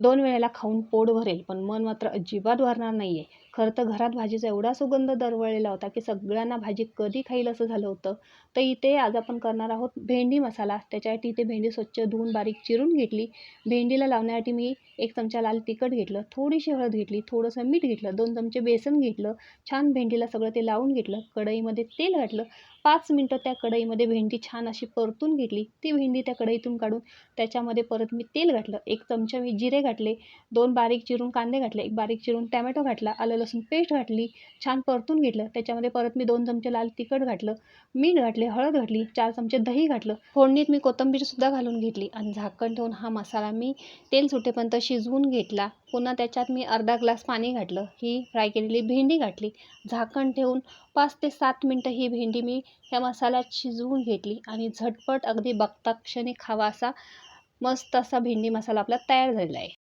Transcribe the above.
2 वेळेला खाऊन पोट भरेल, पण मन मात्र अजिबात भरणार नाहीये. खरं तर घरात भाजीचा एवढा सुगंध दरवळलेला होता, की सगळ्यांना भाजी कधी खाईल असं झालं होतं. तर इथे आज आपण करणार आहोत भेंडी मसाला. त्याच्यासाठी इथे भेंडी स्वच्छ धुवून बारीक चिरून घेतली. भेंडीला लावण्यासाठी मी 1 चमचा लाल तिखट घेतलं, थोडीशी हळद घेतली, थोडंसं मीठ घेतलं, 2 चमचे बेसन घेतलं. छान भेंडीला सगळं ते लावून घेतलं. कढईमध्ये तेल घातलं. 5 मिनिटं त्या कढईमध्ये भेंडी छान अशी परतून घेतली. ती भेंडी त्या कढईतून काढून त्याच्यामध्ये परत मी तेल घातलं. 1 चमचा मी जिरे घातले, 2 बारीक चिरून कांदे घातले, 1 बारीक चिरून टोमॅटो घातला, आलं लसूण पेस्ट घातली, छान परतून घेतलं. त्याच्यामध्ये परत मी 2 चमचे लाल तिखट घातलं, मीठ घातले, हळद घातली, 4 चमचे दही घातलं. फोडणीत मी कोथिंबीरसुद्धा घालून घेतली आणि झाकण ठेवून हा मसाला मी तेल सुटेपर्यंत शिजवून घेतला. पुन्हा त्याच्यात मी अर्धा ग्लास पाणी घातलं. ही फ्राय केलेली भेंडी घातली. झाकण ठेवून 5 ते 7 मिनिटं ही भेंडी मी या मसाल्यात शिजवून घेतली आणि झटपट अगदी बघता क्षणी खावा असा मस्त असा भेंडी मसाला आपला तयार झालेला आहे.